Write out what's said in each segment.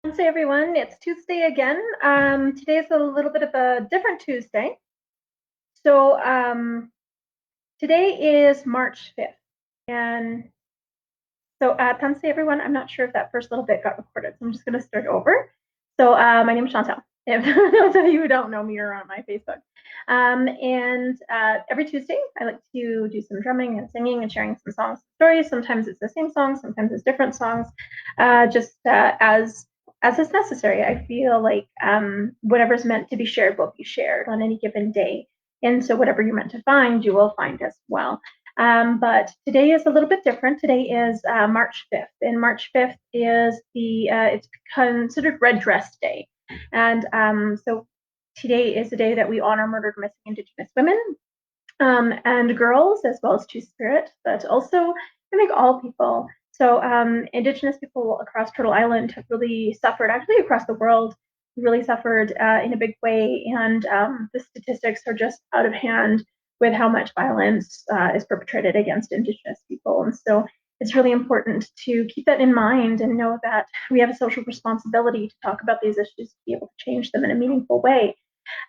Namaste, everyone. It's Tuesday again. Today's a little bit of a different Tuesday. So today is March 5th. And so Namaste, everyone. I'm not sure if that first little bit got recorded, so I'm just going to start over. So my name is Chantal. If those of you who don't know me, are on my Facebook. Every Tuesday, I like to do some drumming and singing and sharing some songs and stories. Sometimes it's the same songs, sometimes it's different songs, as is necessary. I feel like whatever's meant to be shared will be shared on any given day. And so whatever you're meant to find, you will find as well. But today is a little bit different. Today is March 5th, and March 5th is it's considered Red Dress Day. And so today is the day that we honor murdered missing Indigenous women and girls, as well as Two-Spirit, but also I think all people. So Indigenous people across Turtle Island have really suffered, actually across the world, really suffered in a big way. And the statistics are just out of hand with how much violence is perpetrated against Indigenous people. And so it's really important to keep that in mind and know that we have a social responsibility to talk about these issues, to be able to change them in a meaningful way.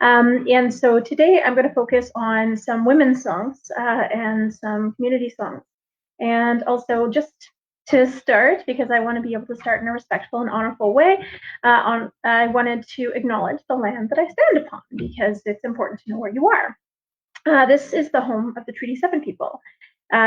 And so today I'm going to focus on some women's songs and some community songs. And also, just to start, because I want to be able to start in a respectful and honorable way, I wanted to acknowledge the land that I stand upon, because it's important to know where you are. This is the home of the Treaty 7 people.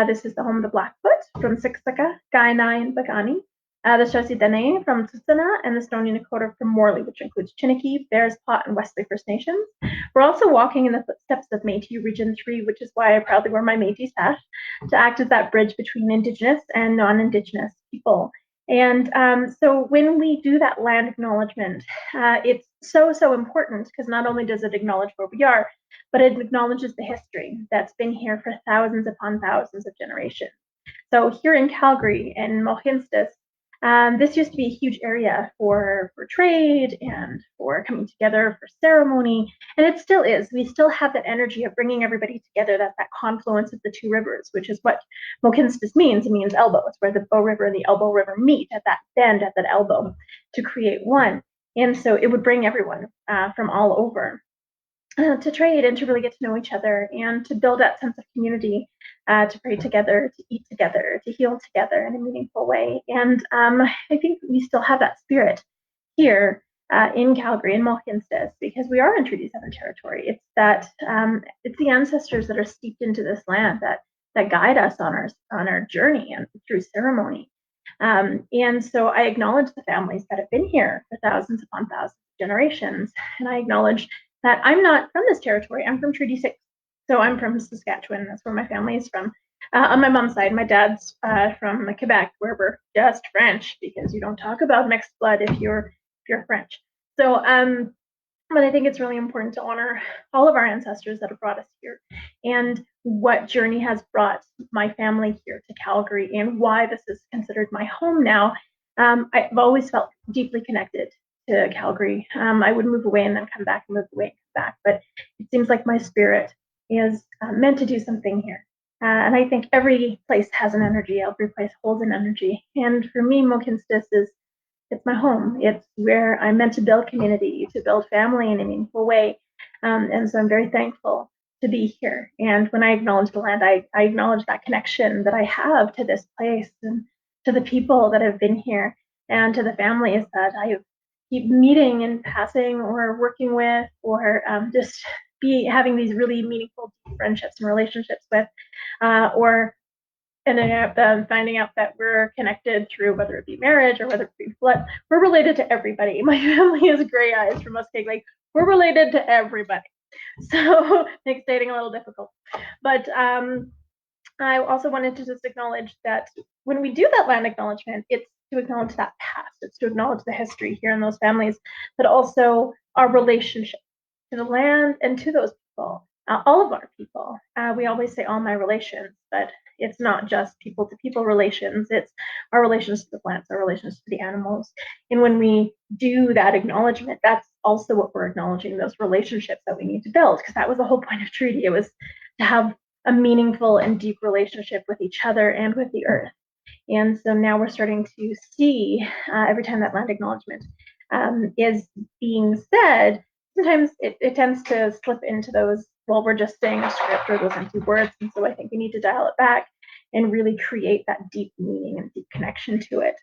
This is the home of the Blackfoot from Siksika, Kainai, and Bagani. The Shosi Dene from Tsutsuna, and the Stoney Nakoda from Morley, which includes Chiniki, Bears Paw, and Wesley First Nations. We're also walking in the footsteps of Métis Region 3, which is why I proudly wear my Métis sash, to act as that bridge between Indigenous and non-Indigenous people. And so when we do that land acknowledgement, it's so important, because not only does it acknowledge where we are, but it acknowledges the history that's been here for thousands upon thousands of generations. So here in Calgary and Mohkinstsis, this used to be a huge area for trade and for coming together for ceremony, and it still is. We still have that energy of bringing everybody together. That's that confluence of the two rivers, which is what Mohkinstsis means. It means elbow. It's where the Bow River and the Elbow River meet at that bend, at that elbow, to create one. And so it would bring everyone from all over to trade and to really get to know each other and to build that sense of community, to pray together, to eat together, to heal together in a meaningful way. And I think we still have that spirit here in Calgary and Mohkinstsis, because we are in Treaty 7 territory. It's that it's the ancestors that are steeped into this land that guide us on our journey and through ceremony. And so I acknowledge the families that have been here for thousands upon thousands of generations, and I acknowledge that I'm not from this territory. I'm from Treaty 6. So I'm from Saskatchewan. That's where my family is from. On my mom's side, my dad's from Quebec, where we're just French, because you don't talk about mixed blood if you're French. So but I think it's really important to honor all of our ancestors that have brought us here, and what journey has brought my family here to Calgary, and why this is considered my home now. I've always felt deeply connected to Calgary. I would move away and then come back, and move away and come back, but it seems like my spirit is meant to do something here. And I think every place has an energy, every place holds an energy. And for me, Mohkinstsis it's my home. It's where I'm meant to build community, to build family in a meaningful way. And so I'm very thankful to be here. And when I acknowledge the land, I acknowledge that connection that I have to this place, and to the people that have been here, and to the families that I keep meeting and passing or working with, or just be having these really meaningful friendships and relationships with, or ending up finding out that we're connected through, whether it be marriage or whether it be blood. We're related to everybody. My family is gray eyes from Muskeg Lake. We're related to everybody. So makes dating a little difficult. But I also wanted to just acknowledge that when we do that land acknowledgement, it's to acknowledge that past. It's to acknowledge the history here in those families, but also our relationship to the land and to those people, all of our people. We always say all my relations, but it's not just people to people relations. It's our relations to the plants, our relations to the animals. And when we do that acknowledgement, that's also what we're acknowledging, those relationships that we need to build, because that was the whole point of treaty. It was to have a meaningful and deep relationship with each other and with the earth. And so now we're starting to see every time that land acknowledgement is being said, sometimes it tends to slip into those, well, we're just saying a script or those empty words. And so I think we need to dial it back and really create that deep meaning and deep connection to it.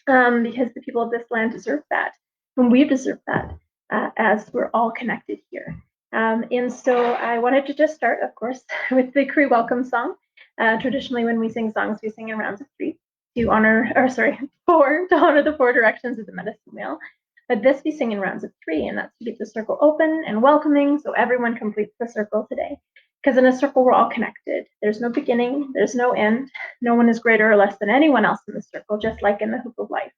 Because the people of this land deserve that, and we deserve that as we're all connected here. And so I wanted to just start, of course, with the Cree welcome song. Traditionally, when we sing songs, we sing in rounds of three to honor, or sorry, four to honor the four directions of the medicine wheel. But this we sing in rounds of three, and that's to keep the circle open and welcoming so everyone completes the circle today. Because in a circle, we're all connected. There's no beginning, there's no end. No one is greater or less than anyone else in the circle, just like in the hoop of life.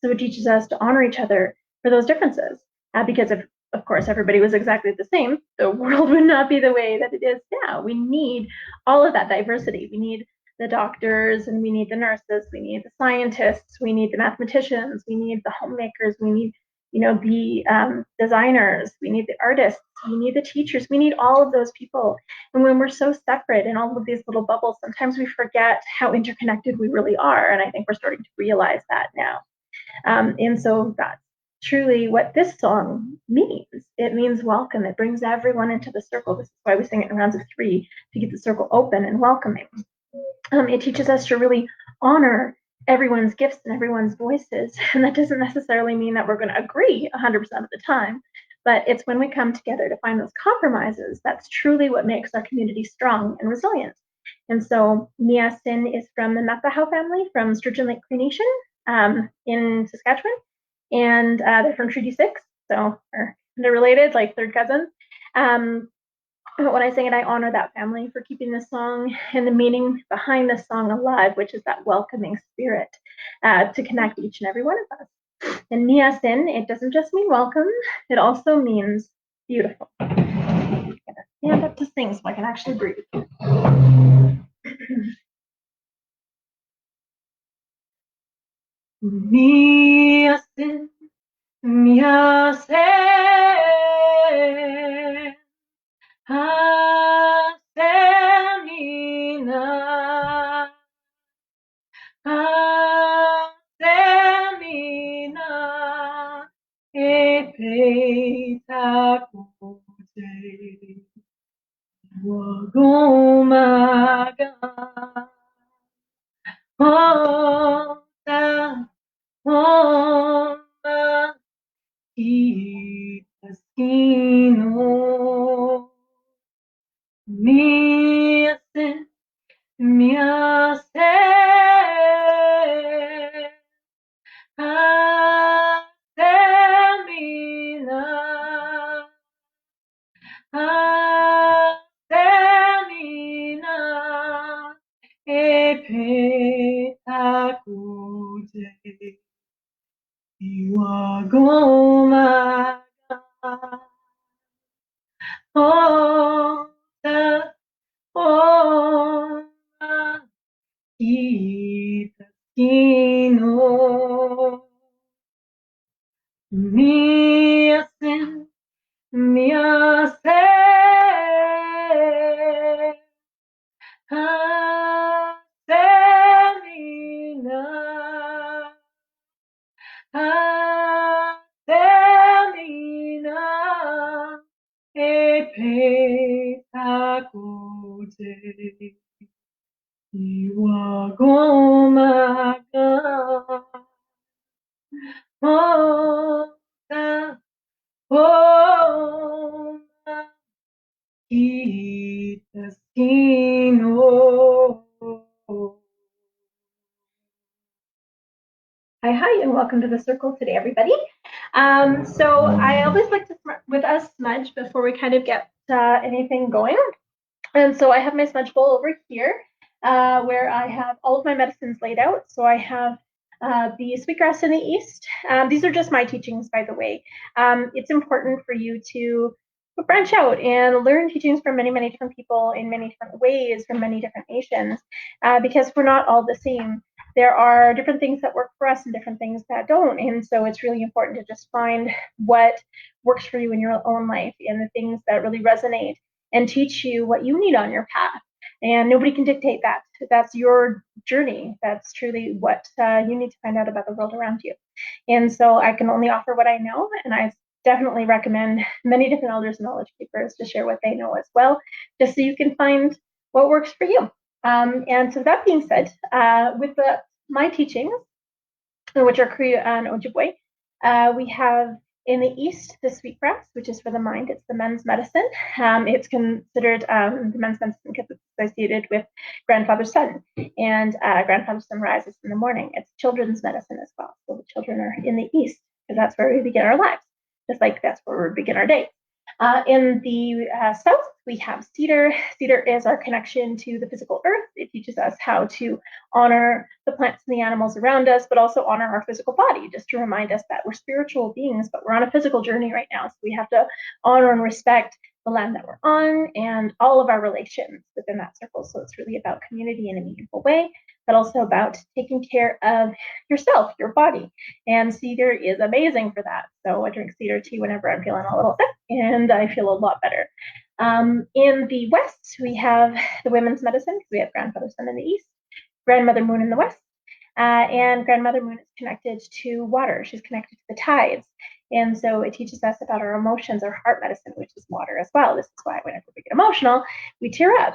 So it teaches us to honor each other for those differences. Because if, of course, everybody was exactly the same, the world would not be the way that it is now. We need all of that diversity. We need the doctors, and we need the nurses, we need the scientists, we need the mathematicians, we need the homemakers, we need the designers, we need the artists, we need the teachers, we need all of those people. And when we're so separate in all of these little bubbles, sometimes we forget how interconnected we really are. And I think we're starting to realize that now. And so that's truly what this song means. It means welcome. It brings everyone into the circle. This is why we sing it in rounds of three, to keep the circle open and welcoming. It teaches us to really honor everyone's gifts and everyone's voices. And that doesn't necessarily mean that we're going to agree 100% of the time, but it's when we come together to find those compromises that's truly what makes our community strong and resilient. And so Mia Sin is from the Mapahau family from Sturgeon Lake Cree Nation in Saskatchewan, and they're from Treaty 6, so they're related, like third cousins. When I sing it, I honor that family for keeping the song and the meaning behind the song alive, which is that welcoming spirit to connect each and every one of us. And Nia Sin, it doesn't just mean welcome, it also means beautiful. I'm gonna stand up to sing so I can actually breathe. Nia Sin, Nia Sin. Semina, semina, epeita kute, wagomaga, ota, oma, itasino. Miasen, miasen, asemina, asemina, epetakude, iwagomaga, ota, oma, itasino. Miasen, miasen, asemina, asemina, epetakude, iwagomaga, ota, oma, itasino. Hi, and welcome to the circle today, everybody. So I always like to with us smudge before we kind of get anything going. And so I have my smudge bowl over here where I have all of my medicines laid out. So I have the sweetgrass in the east. These are just my teachings, by the way. It's important for you to branch out and learn teachings from many, many different people in many different ways from many different nations because we're not all the same. There are different things that work for us and different things that don't. And so it's really important to just find what works for you in your own life and the things that really resonate and teach you what you need on your path. And nobody can dictate that. That's your journey. That's truly what you need to find out about the world around you. And so I can only offer what I know, and I definitely recommend many different elders and knowledge keepers to share what they know as well, just so you can find what works for you. And so that being said, with my teachings, which are Cree and Ojibwe, we have in the east the sweetgrass, which is for the mind. It's the men's medicine. It's considered the men's medicine because it's associated with grandfather's son, and grandfather's son rises in the morning. It's children's medicine as well. So the children are in the east because that's where we begin our lives, just like that's where we begin our day. In the south, we have cedar. Cedar is our connection to the physical earth. It teaches us how to honor the plants and the animals around us, but also honor our physical body, just to remind us that we're spiritual beings, but we're on a physical journey right now. So we have to honor and respect the land that we're on and all of our relations within that circle. So it's really about community in a meaningful way, but also about taking care of yourself, your body. And cedar is amazing for that. So I drink cedar tea whenever I'm feeling a little sick, and I feel a lot better. In the west, we have the women's medicine. We have grandfather sun in the east, grandmother moon in the west, and grandmother moon is connected to water. She's connected to the tides. And so it teaches us about our emotions, our heart medicine, which is water as well. This is why whenever we get emotional, we tear up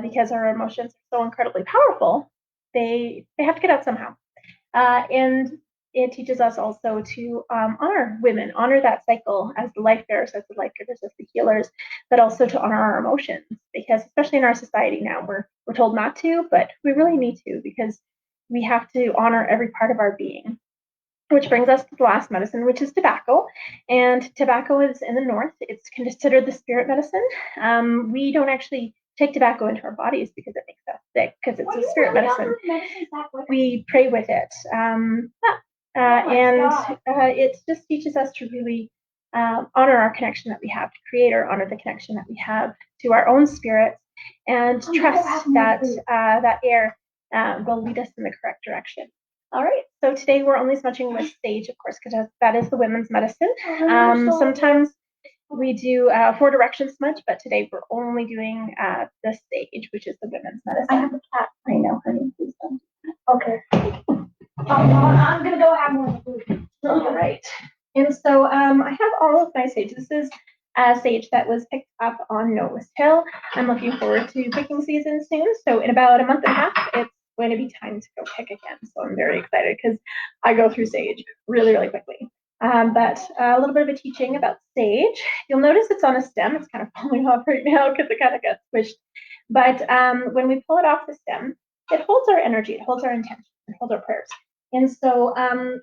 because our emotions are so incredibly powerful. They have to get out somehow. And it teaches us also to honor women, honor that cycle as the life bearers, as the life givers, as the healers, but also to honor our emotions, because especially in our society now, we're told not to, but we really need to, because we have to honor every part of our being. Which brings us to the last medicine, which is tobacco. And tobacco is in the north. It's considered the spirit medicine. We don't actually take tobacco into our bodies because it makes us sick, because it's a spirit medicine. We pray with it. It just teaches us to really honor our connection that we have to Creator, honor the connection that we have to our own spirits, and trust that that air will lead us in the correct direction. All right, so today we're only smudging with sage, of course, because that is the women's medicine. Sometimes we do 4 direction smudge, but today we're only doing the sage, which is the women's medicine. I have a cat. I know, honey. Please don't. Okay. I'm gonna go have more food. All right. And so I have all of my sage. This is sage that was picked up on Noah's Hill. I'm looking forward to picking season soon. So in about a month and a half, it's going to be time to go pick again. So I'm very excited because I go through sage really, really quickly. But a little bit of a teaching about sage. You'll notice it's on a stem. It's kind of falling off right now because it kind of got squished. But when we pull it off the stem, it holds our energy, it holds our intention, it holds our prayers. And so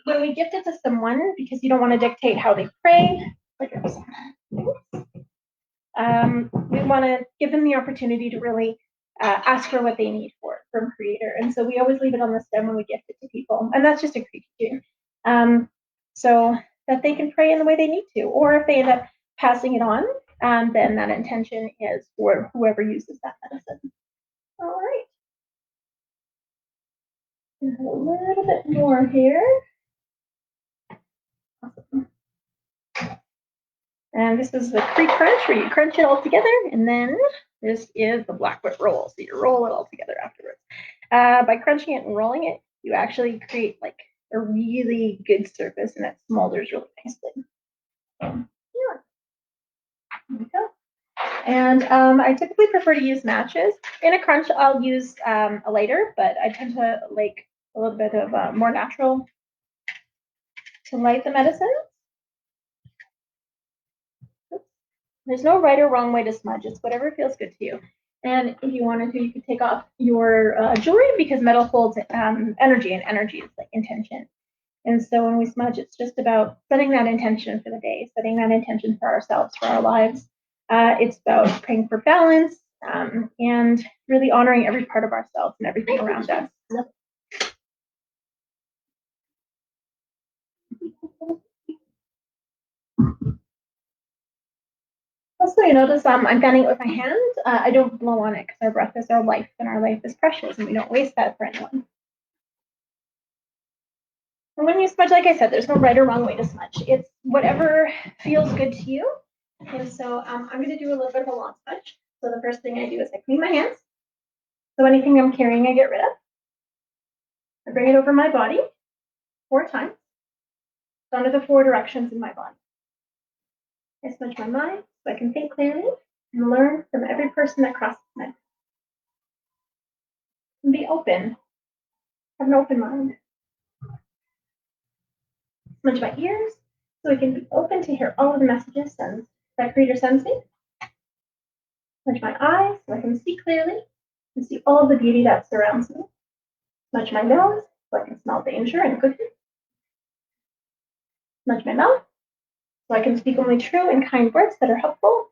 when we gift it to someone, because you don't want to dictate how they pray, we want to give them the opportunity to really ask for what they need from Creator. And so we always leave it on the stem when we gift it to people. And that's just a creature. So that they can pray in the way they need to. Or if they end up passing it on, then that intention is for whoever uses that medicine. All right. A little bit more here. Awesome. And this is the Cree crunch, where you crunch it all together, and then this is the blackwood roll, so you roll it all together afterwards. By crunching it and rolling it, you actually create like a really good surface, and it smolders really nicely. So, yeah. There we go. And I typically prefer to use matches. In a crunch, I'll use a lighter, but I tend to like a little bit of more natural to light the medicine. There's no right or wrong way to smudge. It's whatever feels good to you. And if you wanted to, you could take off your jewelry, because metal holds energy, and energy is like intention. And so when we smudge, it's just about setting that intention for the day, setting that intention for ourselves, for our lives. It's about praying for balance and really honoring every part of ourselves and everything around us. Also, you notice I'm fanning it with my hand. I don't blow on it because our breath is our life, and our life is precious, and we don't waste that for anyone. And when you smudge, like I said, there's no right or wrong way to smudge. It's whatever feels good to you. And so I'm going to do a little bit of a long smudge. So the first thing I do is I clean my hands. So anything I'm carrying, I get rid of. I bring it over my body 4 times. under the 4 directions in my body. I smudge my mind so I can think clearly and learn from every person that crosses my path. And be open, have an open mind. Smudge my ears so I can be open to hear all of the messages that Creator sends me. Smudge my eyes so I can see clearly and see all of the beauty that surrounds me. Smudge my nose so I can smell danger and goodness. Smudge my mouth so I can speak only true and kind words that are helpful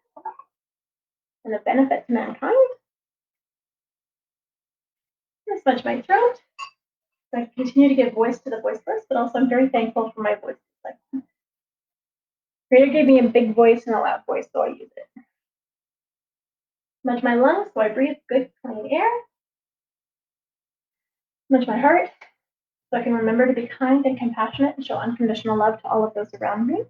and of benefit to mankind. And smudge my throat so I can continue to give voice to the voiceless, but also I'm very thankful for my voice. Creator gave me a big voice and a loud voice, so I use it. Smudge my lungs so I breathe good, clean air. Smudge my heart so I can remember to be kind and compassionate and show unconditional love to all of those around me,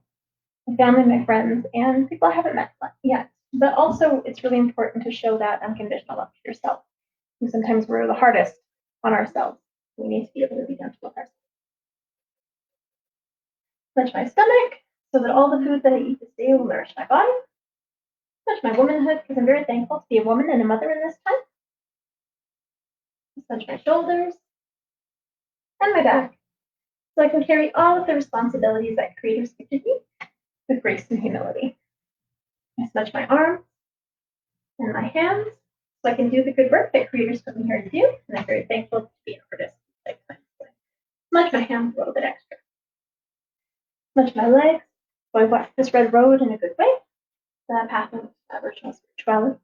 my family, my friends, and people I haven't met yet. But also, it's really important to show that unconditional love to yourself. And sometimes we're the hardest on ourselves. We need to be able to be gentle with ourselves. Smudge my stomach so that all the food that I eat this day will nourish my body. Smudge my womanhood because I'm very thankful to be a woman and a mother in this time. Smudge my shoulders and my back so I can carry all of the responsibilities that Creator gifted me with grace and humility. I smudge my arms and my hands so I can do the good work that Creator's put me here to do, and I'm very thankful to be an artist. Smudge my hands a little bit extra. Smudge my legs so I walk this red road in a good way, the path of Aboriginal spirituality.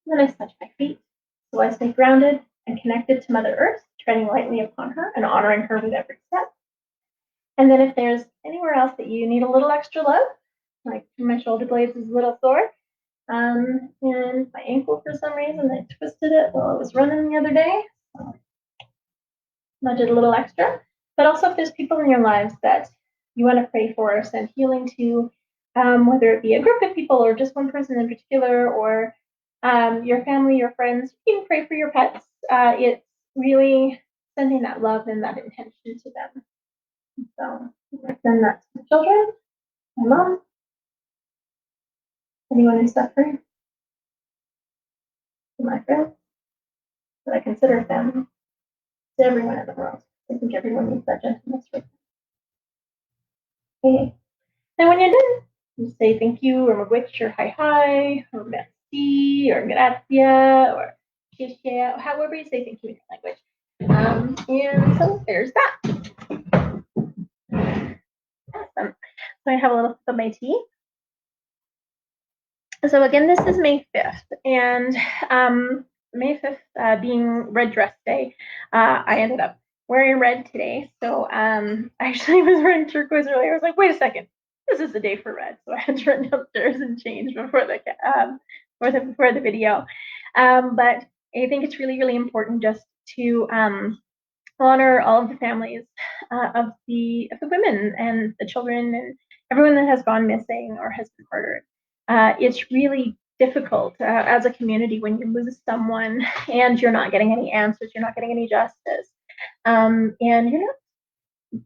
And then I smudge my feet so I stay grounded and connected to Mother Earth, treading lightly upon her and honoring her with every step. And then if there's anywhere else that you need a little extra love, like my shoulder blades is a little sore, and my ankle for some reason, I twisted it while I was running the other day. Smudge it a little extra. But also if there's people in your lives that you want to pray for, send healing to, whether it be a group of people or just one person in particular, or your family, your friends, you can pray for your pets. It's really sending that love and that intention to them. So I send that to my children, my mom, anyone who's suffering, to my friends that I consider family, to everyone in the world. I think everyone needs that gentleness right now. Okay. And when you're done, you say thank you, or magwitch, or hi, or merci, or gracia, or shishia, however you say thank you in your language. And so there's that. Awesome. So I have a little sip of my tea. So again, this is May 5th, and May 5th being Red Dress Day, I ended up wearing red today. So I actually was wearing turquoise earlier. I was like, wait a second, this is the day for red. So I had to run downstairs and change before the video. But I think it's really, really important just to honor all of the families of the women and the children and everyone that has gone missing or has been murdered. It's really difficult as a community when you lose someone and you're not getting any answers, you're not getting any justice, and you're not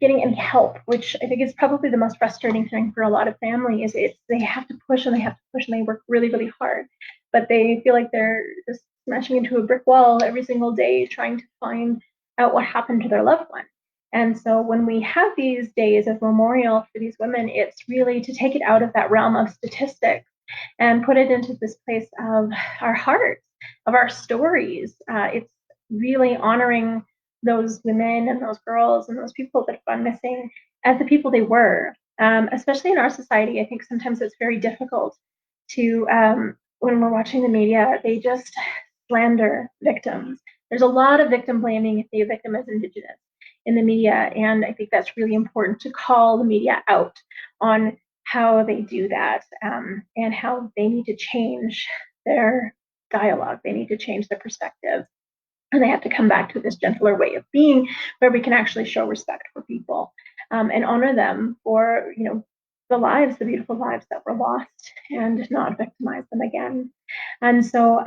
getting any help, which I think is probably the most frustrating thing for a lot of families. It's they have to push and they have to push and they work really, really hard, but they feel like they're just smashing into a brick wall every single day trying to find out what happened to their loved one. And so when we have these days of memorial for these women, it's really to take it out of that realm of statistics and put it into this place of our hearts, of our stories. It's really honoring those women and those girls and those people that have gone missing as the people they were. Especially in our society, I think sometimes it's very difficult to, when we're watching the media, they just slander victims. There's a lot of victim blaming if the victim is Indigenous in the media, and I think that's really important to call the media out on how they do that, and how they need to change their dialogue. They need to change their perspective. And they have to come back to this gentler way of being where we can actually show respect for people, and honor them for, the lives, the beautiful lives that were lost, and not victimize them again. And so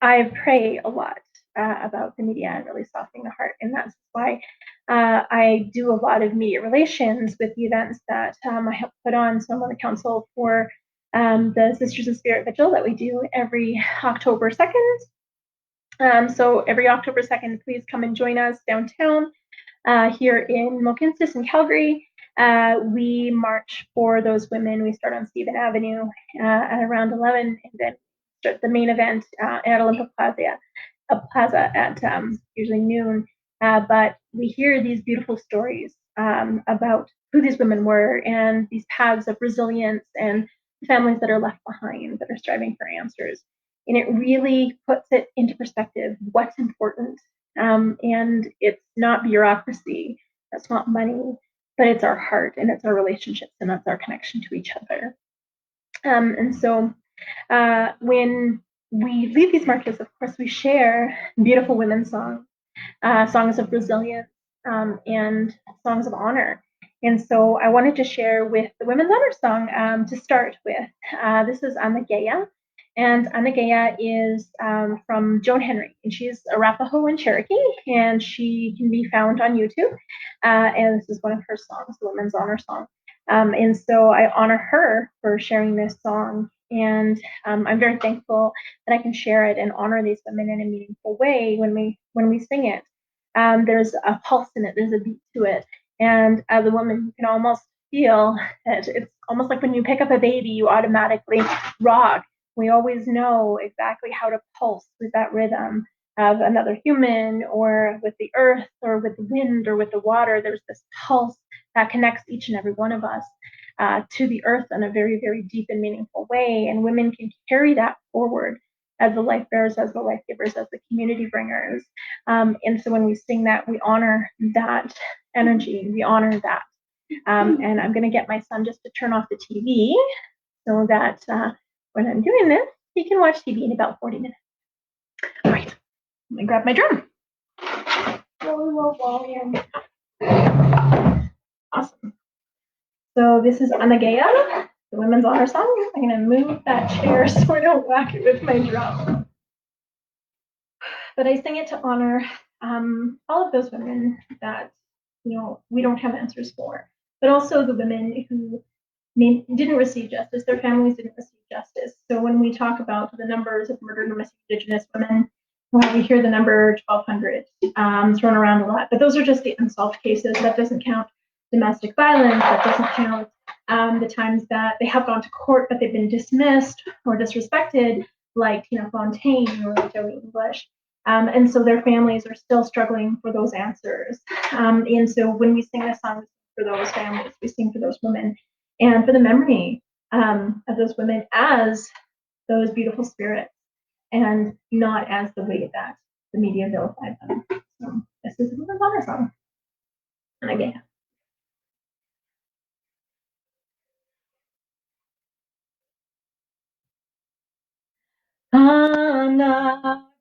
I pray a lot about the media and really softening the heart. And that's why I do a lot of media relations with the events that I help put on. So I'm on the council for the Sisters of Spirit Vigil that we do every October 2nd. So every October 2nd, please come and join us downtown here in Mohkinstsis in Calgary. We march for those women. We start on Stephen Avenue at around 11 and then start the main event at Olympic Plaza at usually noon. But we hear these beautiful stories about who these women were and these paths of resilience and families that are left behind that are striving for answers. And it really puts it into perspective what's important. And it's not bureaucracy, that's not money, but it's our heart and it's our relationships and that's our connection to each other. And so when we lead these marches, of course, we share beautiful women's songs, songs of resilience, and songs of honor. And so I wanted to share with the Women's Honor song to start with. This is Anageya. And Anageya is from Joan Henry, and she's Arapaho and Cherokee, and she can be found on YouTube. And this is one of her songs, the Women's Honor song. And so I honor her for sharing this song. And I'm very thankful that I can share it and honor these women in a meaningful way when we sing it. There's a pulse in it, there's a beat to it. And as a woman, you can almost feel that it's almost like when you pick up a baby, you automatically rock. We always know exactly how to pulse with that rhythm of another human or with the earth or with the wind or with the water. There's this pulse that connects each and every one of us to the earth in a very, very deep and meaningful way. And women can carry that forward as the life bearers, as the life givers, as the community bringers. And so when we sing that, we honor that energy, we honor that. And I'm going to get my son just to turn off the TV so that when I'm doing this, he can watch TV in about 40 minutes. All right, let me grab my drum. Awesome. So this is Anageya, the Women's Honor song. I'm going to move that chair so I don't whack it with my drum. But I sing it to honor all of those women that we don't have answers for, but also the women who didn't receive justice. Their families didn't receive justice. So when we talk about the numbers of murdered and missing Indigenous women, we hear the number 1,200 thrown around a lot, but those are just the unsolved cases. That doesn't count domestic violence. That doesn't count the times that they have gone to court but they've been dismissed or disrespected, like Tina Fontaine or Joey English. And so their families are still struggling for those answers. And so when we sing this song for those families, we sing for those women and for the memory of those women as those beautiful spirits and not as the way that the media vilified them. So this is a Women's Honor song. And again.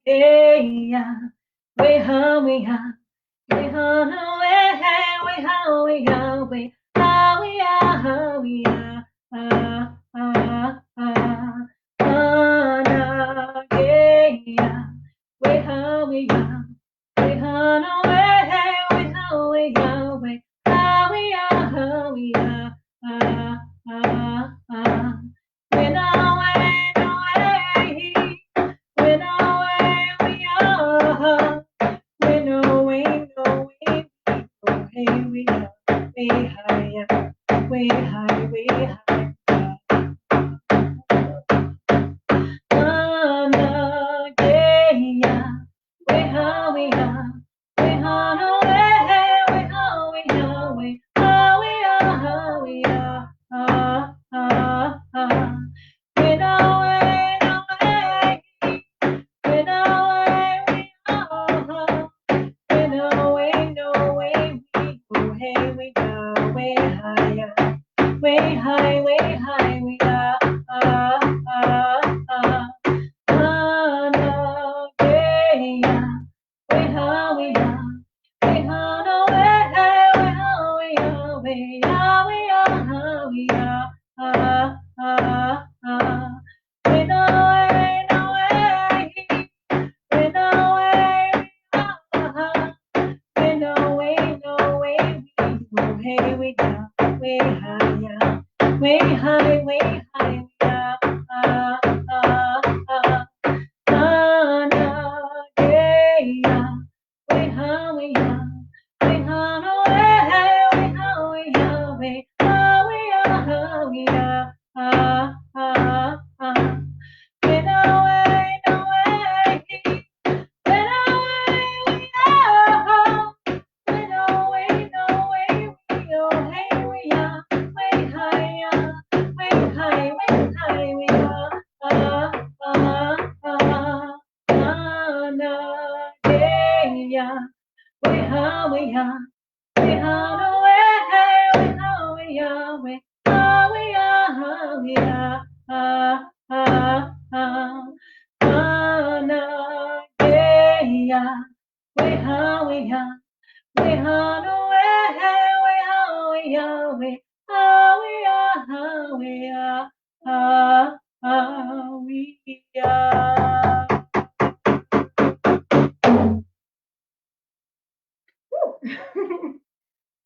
Anageya, weha weha, weha no weha, weha weha, weha weha, weha, Anageya, weha weha, weha no weha, weha weha, weha weha, weha, when way high, way high. Anageya, way high, way high, way high, no way, way high, way high, way high, way high, way high. When away, away, when away, we are. When away, no way, we go, hey, we go, way higher. Way high, way high, we are. Anageya, way high, we are. Way high, no way, way high, we are. Way high, we are. When away, no way, when away, when away, no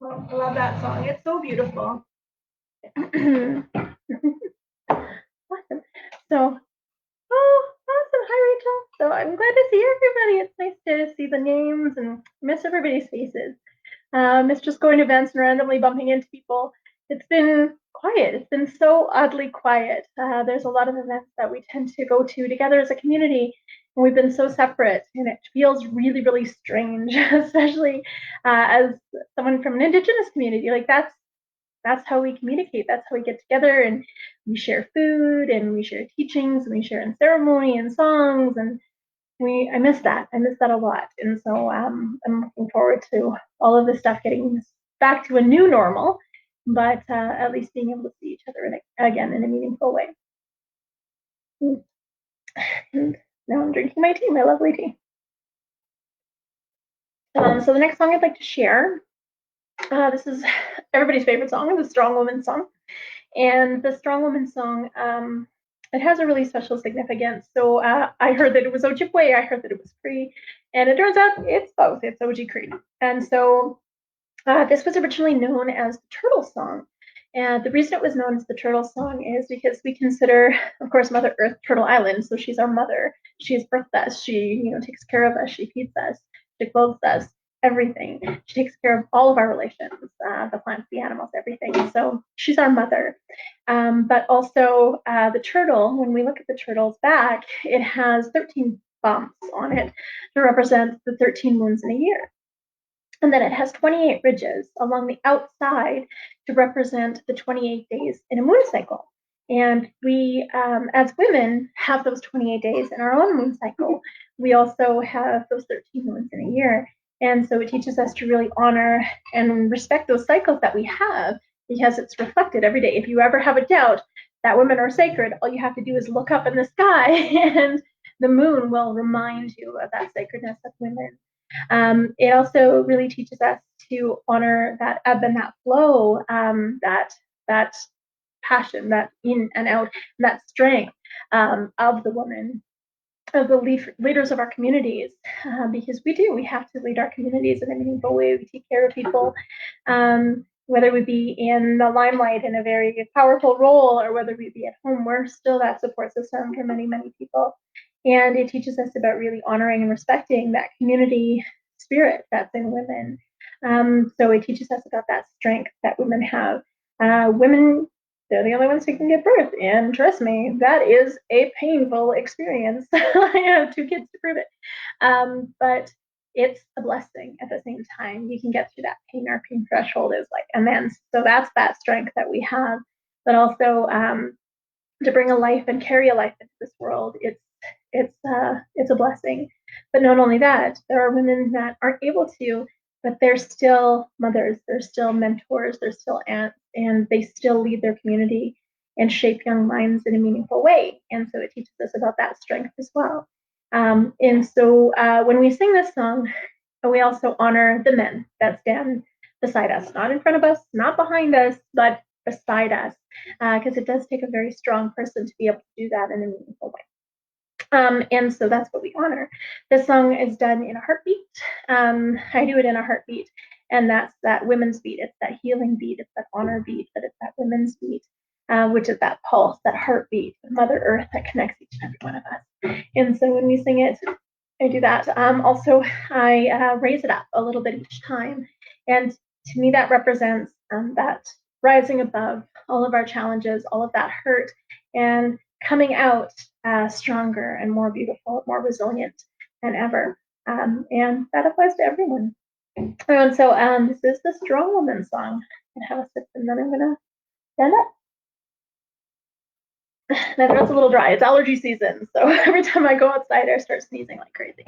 Well, I love that song. It's so beautiful. Awesome. So, oh, awesome. Hi, Rachel. So I'm glad to see everybody. It's nice to see the names and miss everybody's faces. Miss just going to events and randomly bumping into people. It's been quiet. It's been so oddly quiet. There's a lot of events that we tend to go to together as a community, and we've been so separate, and it feels really, really strange, especially as someone from an Indigenous community. Like that's how we communicate. That's how we get together, and we share food, and we share teachings, and we share in ceremony and songs, and I miss that. I miss that a lot, and so I'm looking forward to all of this stuff getting back to a new normal, but at least being able to see each other again in a meaningful way. And now I'm drinking my tea, my lovely tea. So the next song I'd like to share, this is everybody's favorite song, the Strong Woman song. And the Strong Woman song, it has a really special significance. So I heard that it was Ojibwe, I heard that it was Cree, and it turns out it's both. It's Oji Cree. And so this was originally known as the Turtle Song. And the reason it was known as the Turtle Song is because we consider, of course, Mother Earth Turtle Island. So she's our mother. She has birthed us. She, takes care of us. She feeds us. She clothes us. Everything. She takes care of all of our relations, the plants, the animals, everything. So she's our mother. But also the turtle, when we look at the turtle's back, it has 13 bumps on it to represent the 13 moons in a year. And then it has 28 ridges along the outside to represent the 28 days in a moon cycle. And we, as women, have those 28 days in our own moon cycle. We also have those 13 moons in a year. And so it teaches us to really honor and respect those cycles that we have because it's reflected every day. If you ever have a doubt that women are sacred, all you have to do is look up in the sky and the moon will remind you of that sacredness of women. It also really teaches us to honor that ebb and that flow, that passion, that in and out, that strength of the woman, of the leaders of our communities, because we have to lead our communities in a meaningful way. We take care of people, whether we be in the limelight in a very powerful role or whether we be at home, we're still that support system for many, many people. And it teaches us about really honoring and respecting that community spirit that's in women. So it teaches us about that strength that women have. Women, they're the only ones who can give birth. And trust me, that is a painful experience. I have 2 kids to prove it. But it's a blessing at the same time. You can get through that pain. Our pain threshold is like immense. So that's that strength that we have. But also to bring a life and carry a life into this world, it's a blessing. But not only that, there are women that aren't able to, but they're still mothers, they're still mentors, they're still aunts, and they still lead their community and shape young minds in a meaningful way. And so it teaches us about that strength as well. And so when we sing this song, we also honor the men that stand beside us, not in front of us, not behind us, but beside us, because it does take a very strong person to be able to do that in a meaningful way. And so that's what we honor. This song is done in a heartbeat. I do it in a heartbeat. And that's that women's beat. It's that healing beat. It's that honor beat, but it's that women's beat, which is that pulse, that heartbeat, Mother Earth that connects each and every one of us. And so when we sing it, I do that. Also, I raise it up a little bit each time. And to me, that represents that rising above all of our challenges, all of that hurt, and coming out stronger and more beautiful, more resilient than ever. And that applies to everyone. And so this is the Strong Woman song. I have a sip and then I'm going to stand up. My throat's a little dry. It's allergy season. So every time I go outside, I start sneezing like crazy.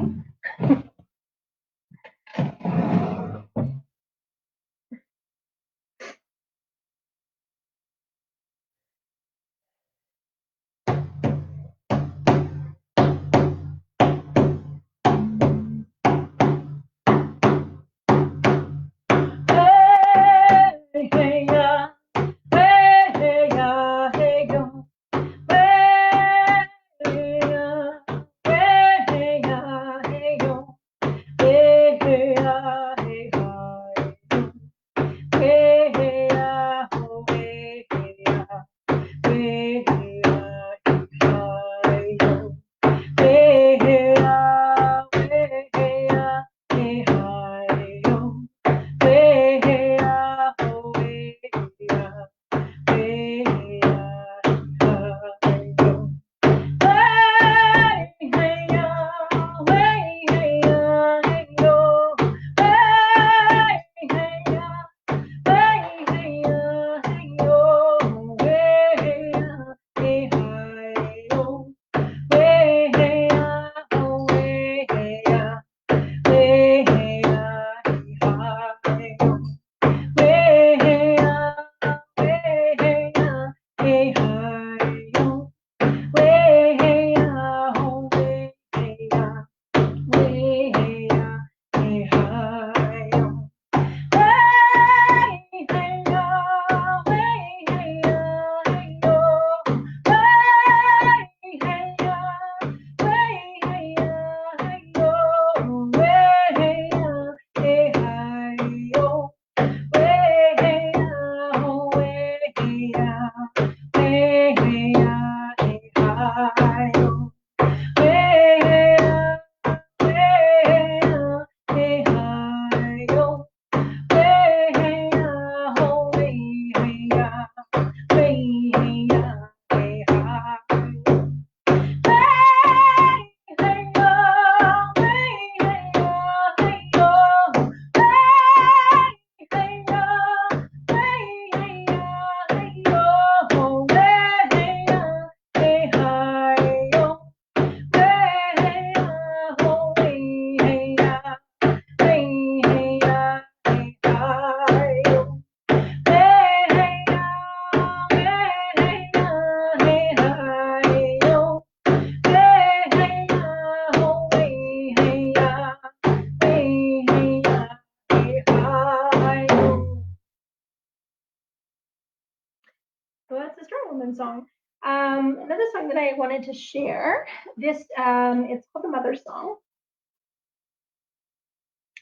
So that's the Strong Woman song. Another song that I wanted to share, it's called the Mother Song.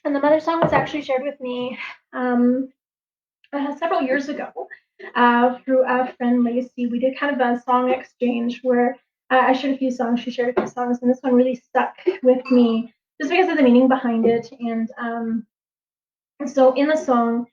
And the Mother Song was actually shared with me several years ago through a friend, Lacey. We did kind of a song exchange where I shared a few songs, she shared a few songs, and this one really stuck with me just because of the meaning behind it. And so in the song,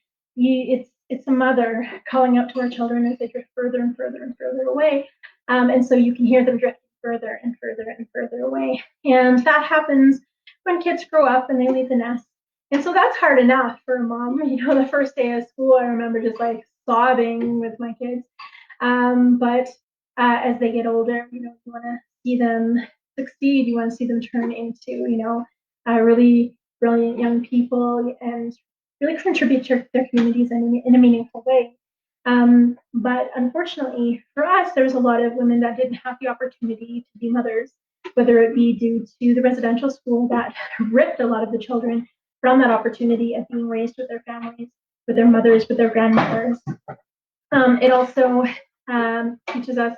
it's a mother calling out to her children as they drift further and further and further away. And so you can hear them drifting further and further and further away. And that happens when kids grow up and they leave the nest. And so that's hard enough for a mom. The first day of school, I remember just like sobbing with my kids. But as they get older, you want to see them succeed. You want to see them turn into, really brilliant young people and really contribute to their communities in a meaningful way. But unfortunately for us, there's a lot of women that didn't have the opportunity to be mothers, whether it be due to the residential school that ripped a lot of the children from that opportunity of being raised with their families, with their mothers, with their grandmothers. It also teaches us,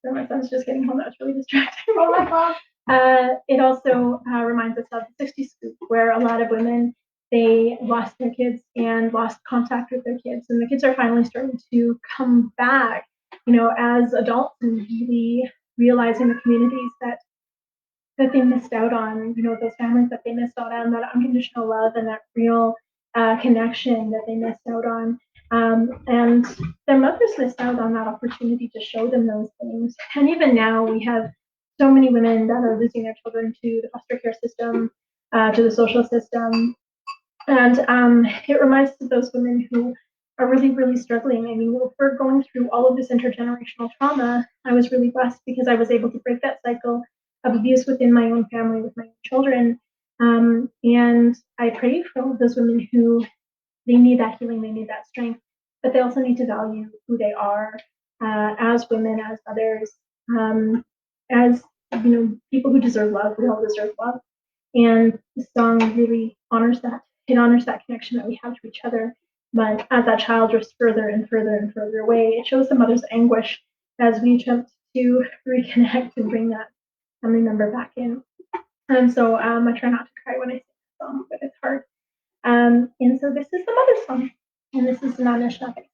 my son's just getting home, that's really distracting. Oh my God. It also reminds us of the 60s scoop, where a lot of women they lost their kids and lost contact with their kids. And the kids are finally starting to come back, as adults and really realizing the communities that they missed out on, those families that they missed out on, that unconditional love and that real connection that they missed out on. And their mothers missed out on that opportunity to show them those things. And even now, we have so many women that are losing their children to the foster care system, to the social system. And it reminds us of those women who are really, really struggling. I mean, we're going through all of this intergenerational trauma. I was really blessed because I was able to break that cycle of abuse within my own family with my own children. And I pray for all of those women who they need that healing, they need that strength, but they also need to value who they are as women, as others, as people who deserve love. We all deserve love, and the song really honors that. It honors that connection that we have to each other. But as that child drifts further and further and further away, it shows the mother's anguish as we attempt to reconnect and bring that family member back in. And so I try not to cry when I sing the song, but it's hard. And so this is the mother song, and this is Nanishnabe.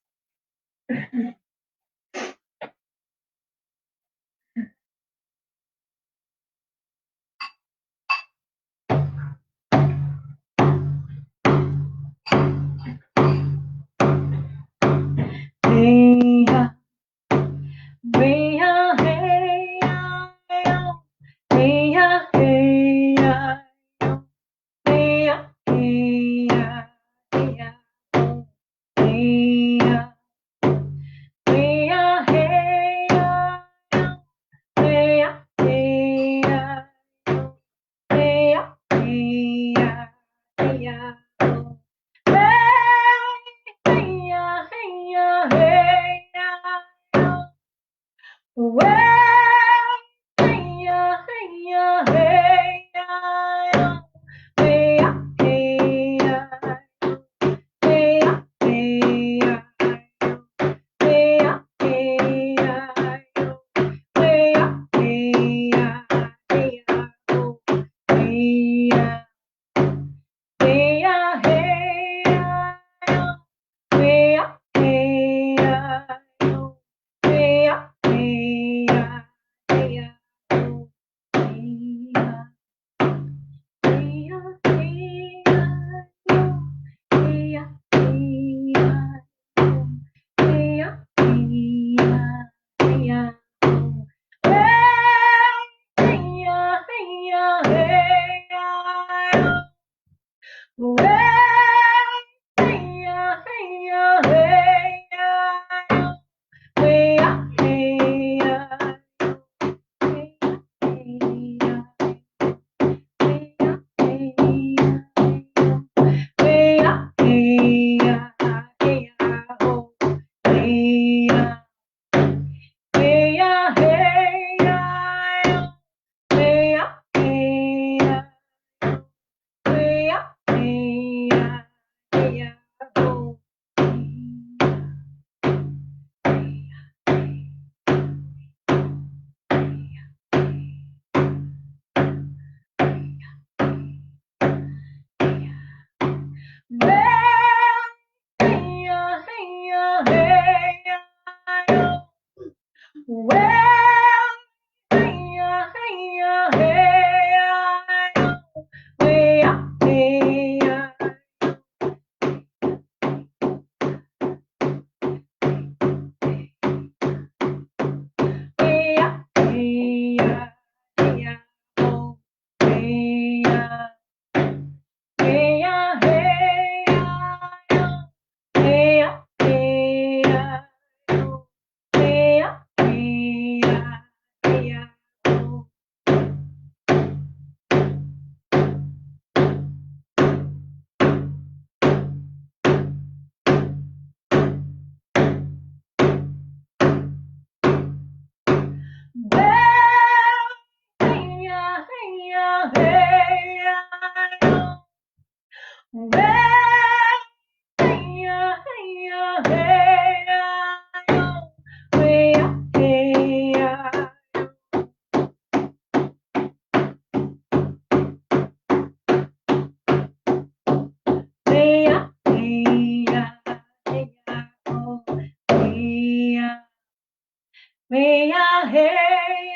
way ah hey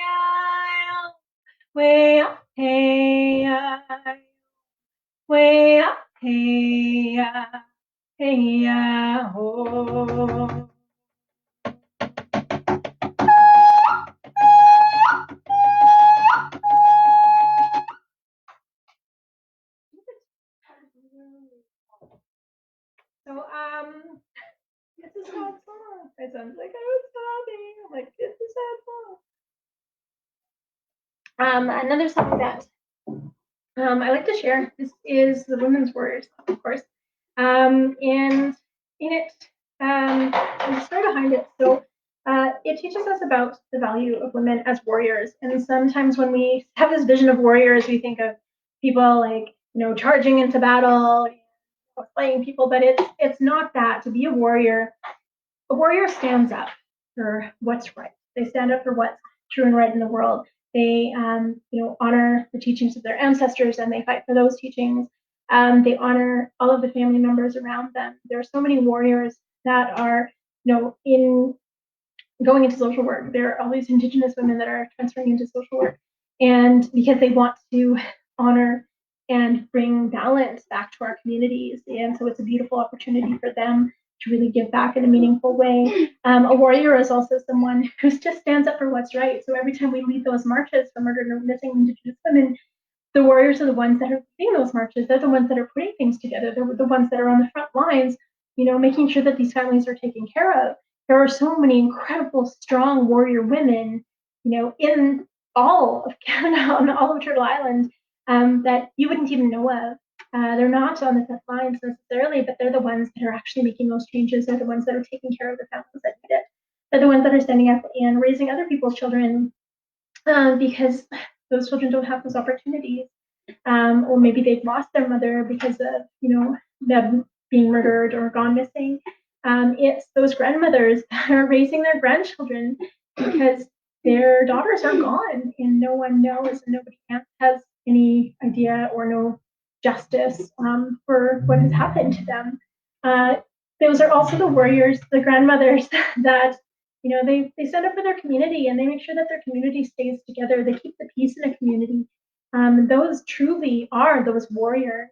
ah, way ah hey ah, way ah hey ah, hey ah ho. So it's a sad song. My son's like, I was sobbing. I'm like, it's a sad song. Another song that I like to share is the Women's Warriors, of course. And in it, there's a story behind it. So it teaches us about the value of women as warriors. And sometimes when we have this vision of warriors, we think of people like, charging into battle, slaying people, but it's not that. To be a warrior stands up for what's right. They stand up for what's true and right in the world. They, honor the teachings of their ancestors and they fight for those teachings. They honor all of the family members around them. There are so many warriors that are, in going into social work. There are all these Indigenous women that are transferring into social work, and because they want to honor and bring balance back to our communities, and so it's a beautiful opportunity for them to really give back in a meaningful way. A warrior is also someone who just stands up for what's right. So every time we lead those marches for murdered or missing Indigenous women, the warriors are the ones that are leading those marches. They're the ones that are putting things together. They're the ones that are on the front lines, making sure that these families are taken care of. There are so many incredible, strong warrior women, in all of Canada, on all of Turtle Island, that you wouldn't even know of. They're not on the front lines necessarily, but they're the ones that are actually making those changes. They're the ones that are taking care of the families that need it. They're the ones that are standing up and raising other people's children, because those children don't have those opportunities, or maybe they've lost their mother because of them being murdered or gone missing. It's those grandmothers that are raising their grandchildren because their daughters are gone and no one knows and nobody has any idea or no justice for what has happened to them. Uh, those are also the warriors, the grandmothers that they stand up for their community and they make sure that their community stays together. They keep the peace in a community. Those truly are those warriors.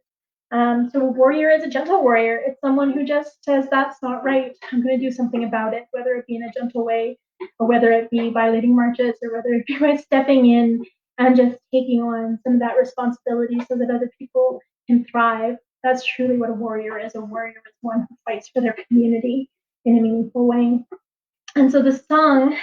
So a warrior is a gentle warrior. It's someone who just says, that's not right. I'm going to do something about it, whether it be in a gentle way or whether it be by leading marches or whether it be by stepping in and just taking on some of that responsibility so that other people can thrive. That's truly what a warrior is. A warrior is one who fights for their community in a meaningful way. And so the song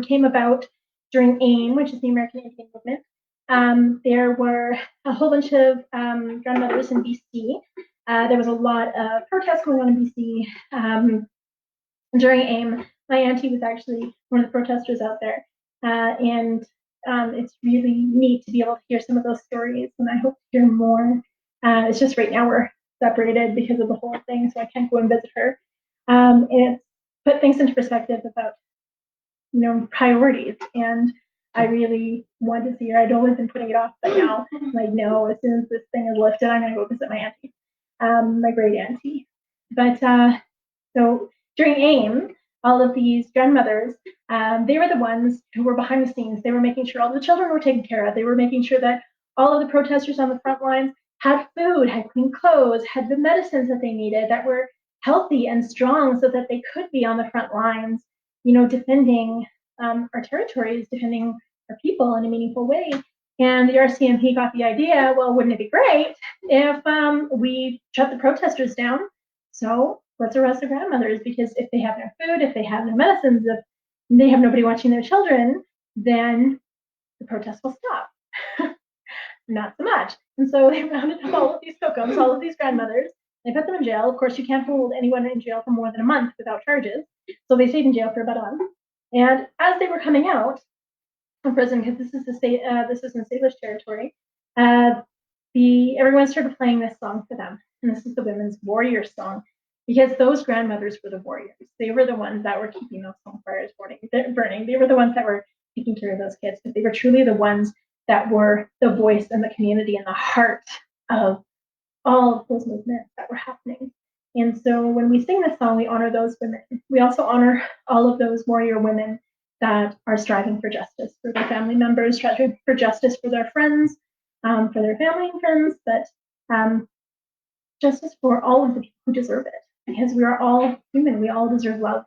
came about during AIM, which is the American Indian Movement. There were a whole bunch of grandmothers in BC. There was a lot of protests going on in BC during AIM. My auntie was actually one of the protesters out there. And it's really neat to be able to hear some of those stories, and I hope to hear more. It's just right now we're separated because of the whole thing, so I can't go and visit her. And it's put things into perspective about priorities. And I really want to see her. I'd always been putting it off, but now I'm like, no, as soon as this thing is lifted, I'm going to go visit my auntie, my great auntie. But so during AIM, all of these grandmothers, they were the ones who were behind the scenes. They were making sure all the children were taken care of. They were making sure that all of the protesters on the front lines had food, had clean clothes, had the medicines that they needed, that were healthy and strong so that they could be on the front lines, defending our territories, defending our people in a meaningful way. And the RCMP got the idea, well, wouldn't it be great if we shut the protesters down? So let's arrest the grandmothers, because if they have no food, if they have no medicines, if they have nobody watching their children, then the protests will stop. Not so much. And so they rounded up all of these Kokums, all of these grandmothers. They put them in jail. Of course, you can't hold anyone in jail for more than a month without charges. So they stayed in jail for about a month. And as they were coming out from prison, because this is this is in Salish territory, everyone started playing this song for them, and this is the Women's Warrior Song, because those grandmothers were the warriors. They were the ones that were keeping those home fires burning. They were the ones that were taking care of those kids, but they were truly the ones that were the voice in the community and the heart of all of those movements that were happening. And so when we sing this song, we honor those women. We also honor all of those warrior women that are striving for justice for their family members, striving for justice for their friends, for their family and friends, but justice for all of the people who deserve it, because we are all human. We all deserve love.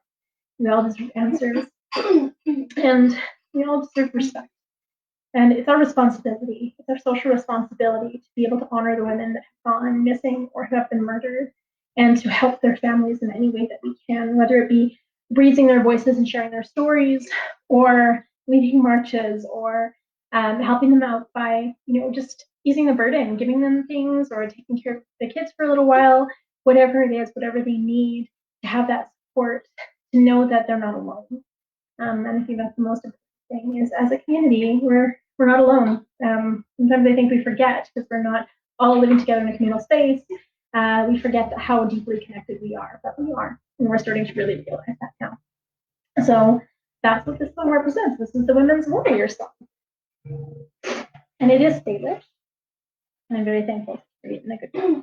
We all deserve answers, and we all deserve respect. And it's our responsibility, it's our social responsibility to be able to honor the women that have gone missing or who have been murdered, and to help their families in any way that we can, whether it be raising their voices and sharing their stories, or leading marches, or helping them out by, just easing the burden, giving them things, or taking care of the kids for a little while, whatever it is, whatever they need, to have that support, to know that they're not alone. And I think that's the most important thing, is as a community, we're not alone. Sometimes I think we forget, because we're not all living together in a communal space. We forget how deeply connected we are, but we are, and we're starting to really realize that now. So that's what this song represents. This is the Women's Warrior song, and it is Salish, and I'm very thankful for it in a good way.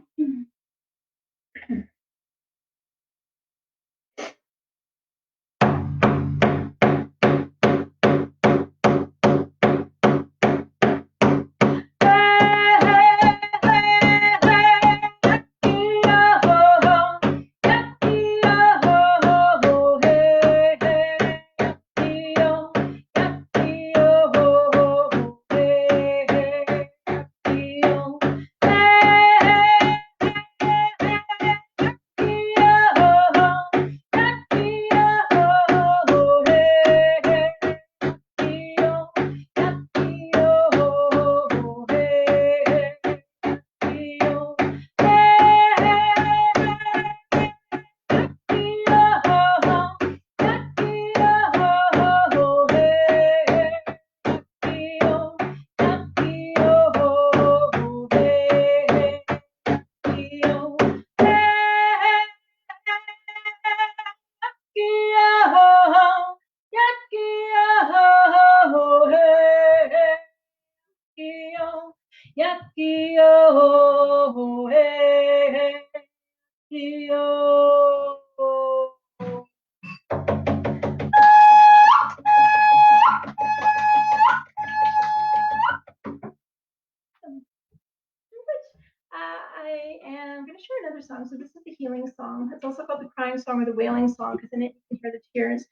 I am going to share another song. So this is the healing song. It's also called the crying song or the wailing song, because in it you can hear the tears.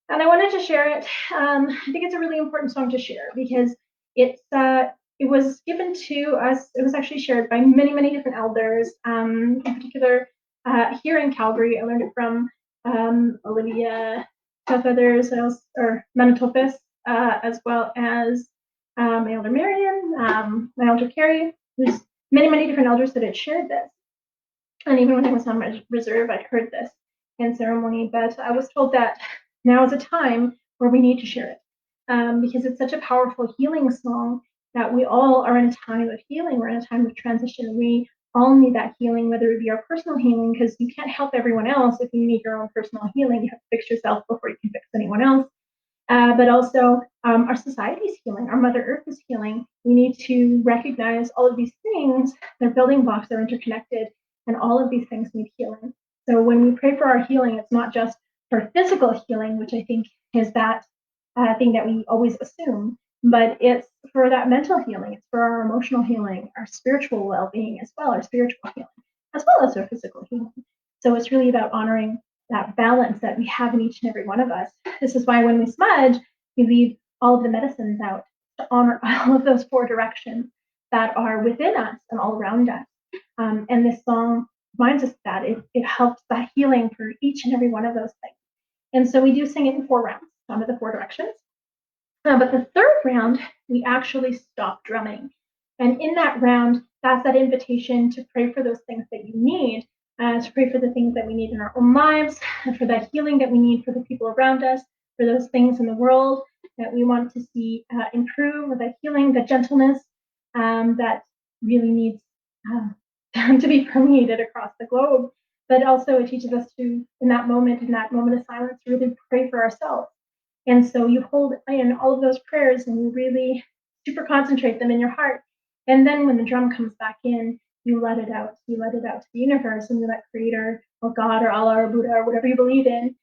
And I wanted to share it. I think it's a really important song to share, because it was given to us. It was actually shared by many, many different elders. In particular, here in Calgary, I learned it from Olivia Feathers or Manitopus, as well as my elder Marion, my elder Carrie. There's many, many different elders that had shared this. And even when I was on my reserve, I heard this in ceremony. But I was told that now is a time where we need to share it, because it's such a powerful healing song, that we all are in a time of healing. We're in a time of transition. We all need that healing, whether it be our personal healing, because you can't help everyone else if you need your own personal healing. You have to fix yourself before you can fix anyone else. But also our society's healing, our Mother Earth is healing. We need to recognize all of these things. They're building blocks, they're interconnected, and all of these things need healing. So when we pray for our healing, it's not just for physical healing, which I think is that thing that we always assume, but it's for that mental healing. It's for our emotional healing, our spiritual well-being as well, our spiritual healing, as well as our physical healing. So it's really about honoring that balance that we have in each and every one of us. This is why when we smudge, we leave all of the medicines out to honor all of those 4 directions that are within us and all around us. And this song reminds us that it helps that healing for each and every one of those things. And so we do sing it in 4 rounds, some of the 4 directions. But the 3rd round, we actually stop drumming. And in that round, that's that invitation to pray for those things that you need, to pray for the things that we need in our own lives, and for that healing that we need for the people around us, for those things in the world that we want to see improve, or that healing, that gentleness that really needs to be permeated across the globe. But also it teaches us to, in that moment of silence, really pray for ourselves. And so you hold in all of those prayers and you really super concentrate them in your heart. And then when the drum comes back in, you let it out. You let it out to the universe, and you let Creator or God or Allah or Buddha or whatever you believe in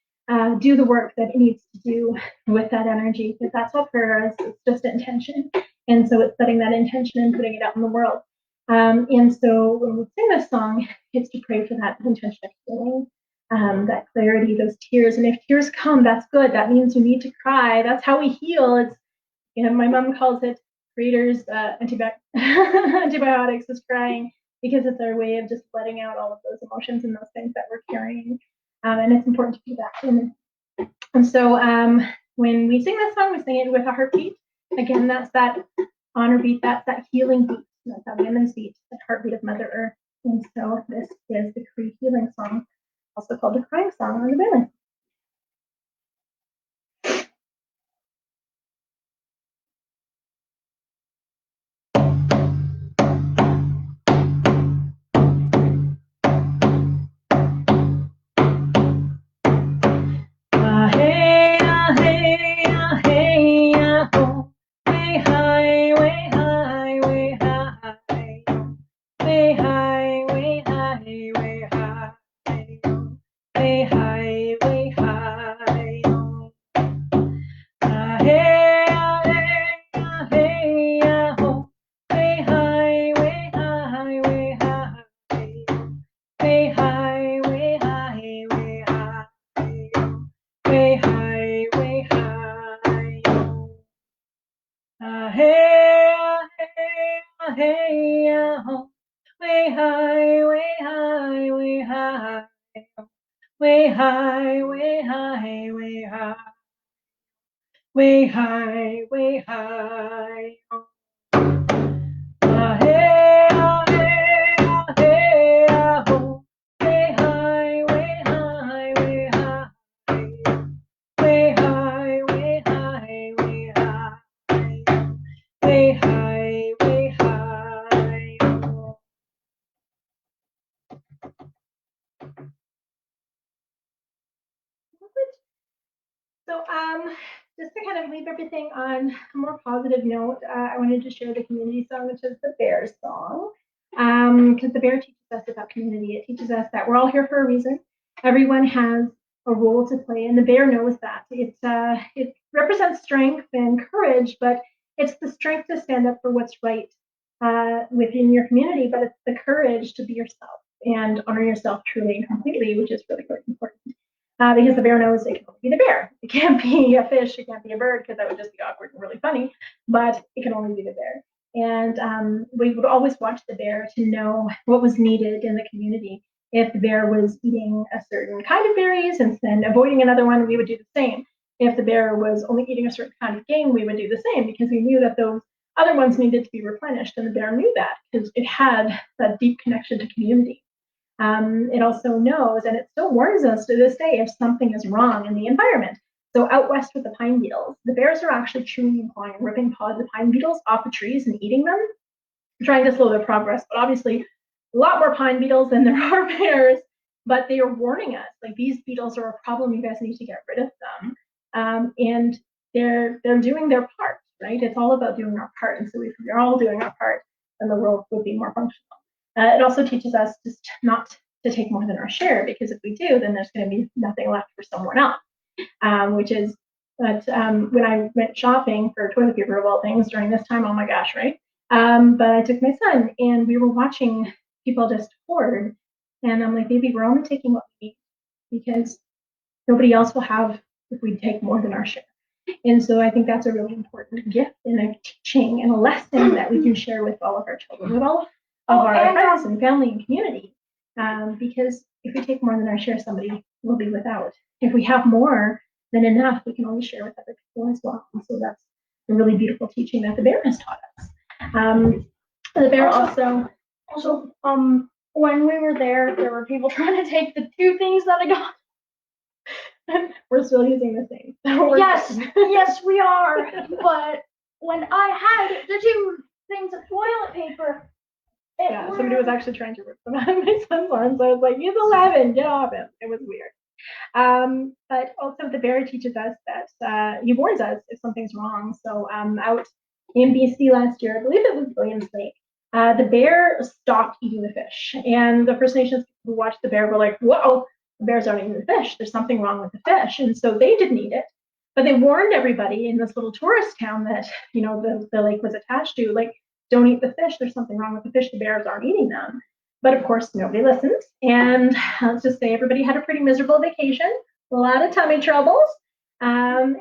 do the work that it needs to do with that energy, because that's what prayer is. It's just intention. And so it's setting that intention and putting it out in the world. And so when we sing this song, it's to pray for that intention of healing, that clarity, those tears. And if tears come, that's good. That means you need to cry. That's how we heal. It's, my mom calls it creators antibiotics is crying, because it's our way of just letting out all of those emotions and those things that we're carrying. And it's important to do that. And so when we sing this song, we sing it with a heartbeat. Again, that's that honor beat, that's that healing beat, that's that women's beat, the heartbeat of Mother Earth. And so this is the Cree healing song, also called the crying song or the women. Way high, way high, way high, way high, way high. Hey, hey, hey, ho. Way high, way high, way high. Way high, way high, way high. Way high, way high. So, just to kind of leave everything on a more positive note, I wanted to share the community song, which is the Bear song. Because the bear teaches us about community. It teaches us that we're all here for a reason. Everyone has a role to play, and the bear knows that. It represents strength and courage, but it's the strength to stand up for what's right within your community, but it's the courage to be yourself and honor yourself truly and completely, which is really, really important. Because the bear knows it can only be the bear. It can't be a fish, it can't be a bird, because that would just be awkward and really funny, but it can only be the bear. And we would always watch the bear to know what was needed in the community. If the bear was eating a certain kind of berries and then avoiding another one, we would do the same. If the bear was only eating a certain kind of game, we would do the same, because we knew that those other ones needed to be replenished, and the bear knew that because it had that deep connection to community. It also knows, and it still warns us to this day, if something is wrong in the environment. So out west with the pine beetles, the bears are actually chewing and clawing, ripping pods of pine beetles off the trees and eating them, trying to slow their progress. But obviously, a lot more pine beetles than there are bears. But they are warning us, like, these beetles are a problem. You guys need to get rid of them. And they're doing their part, right? It's all about doing our part. And so if we're all doing our part, then the world would be more functional. It also teaches us just not to take more than our share, because if we do, then there's going to be nothing left for someone else. Which is that when I went shopping for toilet paper of all things during this time, oh my gosh, right? But I took my son, and we were watching people just hoard, and I'm like, baby, we're only taking what we need, because nobody else will have if we take more than our share. And so I think that's a really important gift and a teaching and a lesson that we can share with all of our children, with all of our friends and family and community. Because if we take more than our share, somebody will be without. If we have more than enough, we can always share with other people as well. And so that's a really beautiful teaching that the bear has taught us. The bear also, when we were there were people trying to take the two things that I got. We're still using the same. So yes, we are. But when I had the two things of toilet paper, somebody was actually trying to rip them out of my son's arms. I was like, he's 11, get off him. It was weird. But also the bear teaches us that he warns us if something's wrong. So out in BC last year, I believe it was Williams Lake, the bear stopped eating the fish. And the First Nations who watched the bear were like, whoa, the bears aren't eating the fish. There's something wrong with the fish. And so they didn't eat it. But they warned everybody in this little tourist town that, the lake was attached to, like, don't eat the fish. There's something wrong with the fish. The bears aren't eating them. But of course, nobody listened. And let's just say everybody had a pretty miserable vacation, a lot of tummy troubles. And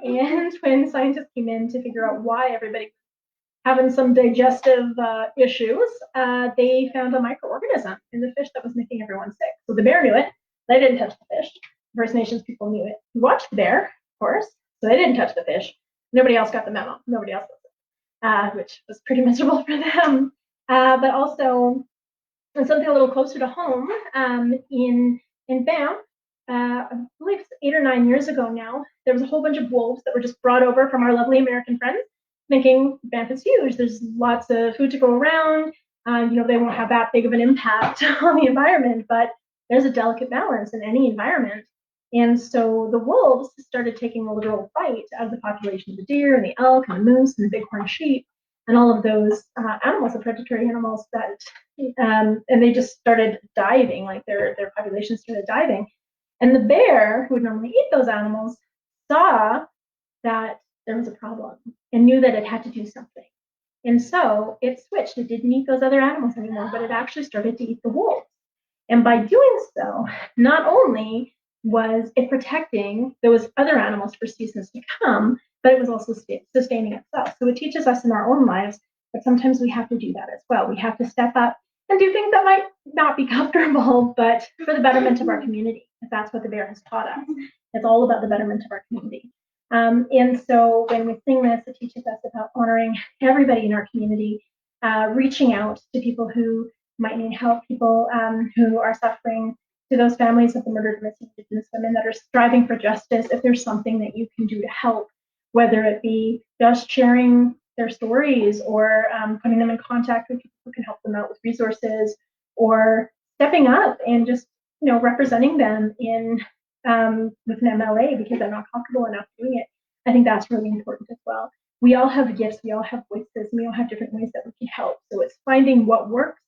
when scientists came in to figure out why everybody having some digestive issues, they found a microorganism in the fish that was making everyone sick. So the bear knew it. They didn't touch the fish. First Nations people knew it. We watched the bear, of course, so they didn't touch the fish. Nobody else got the memo. Nobody else listened, which was pretty miserable for them. But also, something a little closer to home, in Banff, I believe 8 or 9 years ago now, there was a whole bunch of wolves that were just brought over from our lovely American friends, thinking Banff is huge. There's lots of food to go around. They won't have that big of an impact on the environment, but there's a delicate balance in any environment. And so the wolves started taking a literal bite out of the population of the deer and the elk and the moose and the bighorn sheep and all of those animals, the predatory animals that, and they just started diving, like their population started diving. And the bear, who would normally eat those animals, saw that there was a problem and knew that it had to do something. And so it switched. It didn't eat those other animals anymore, but it actually started to eat the wolves. And by doing so, not only was it protecting those other animals for seasons to come, but it was also sustaining itself. So it teaches us in our own lives that sometimes we have to do that as well. We have to step up and do things that might not be comfortable, but for the betterment of our community. That's what the bear has taught us. It's all about the betterment of our community. And so when we sing this, it teaches us about honoring everybody in our community, reaching out to people who might need help, people who are suffering, to those families of the murdered missing Indigenous women that are striving for justice. If there's something that you can do to help, whether it be just sharing their stories or putting them in contact with people who can help them out with resources, or stepping up and just representing them in with an MLA because they're not comfortable enough doing it. I think that's really important as well. We all have gifts, we all have voices, we all have different ways that we can help. So it's finding what works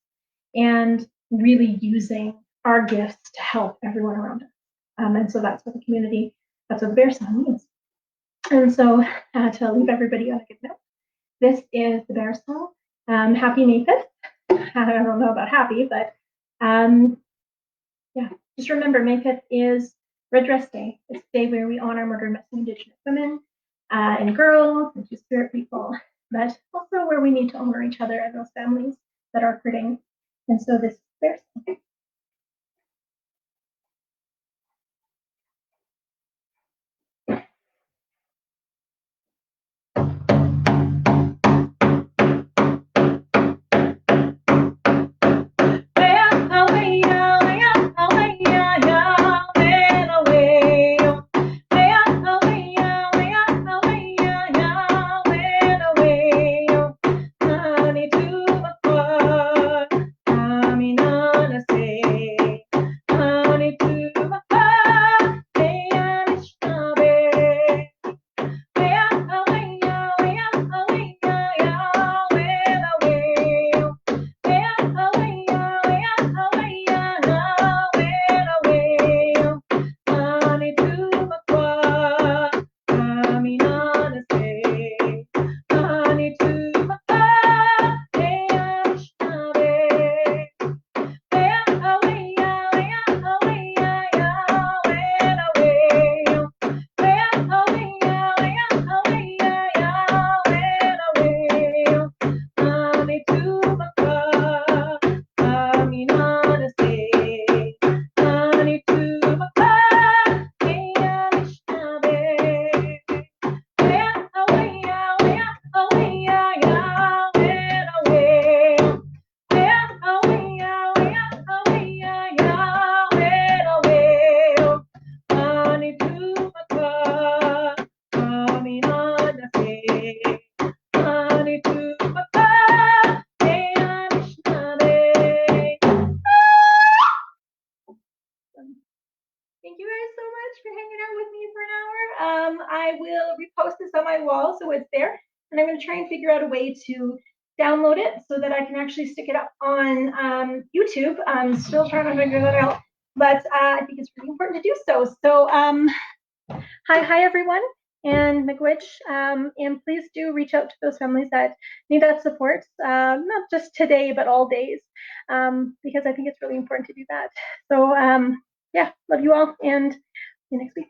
and really using our gifts to help everyone around us. And so that's what the community, that's what the bear song means. And so to leave everybody on a good note, this is the bear song. Happy May 5th. I don't know about happy, but yeah, just remember May 5th is Red Dress Day. It's a day where we honor murdered missing Indigenous women and girls and Two-Spirit people, but also where we need to honor each other and those families that are hurting. And so this is bear song. Thank you guys so much for hanging out with me for an hour. I will repost this on my wall so it's there, and I'm going to try and figure out a way to download it so that I can actually stick it up on YouTube. I'm still trying to figure that out, but I think it's really important to do so. So hi everyone, and miigwech, and please do reach out to those families that need that support, not just today, but all days, because I think it's really important to do that. So yeah, love you all, and see you next week.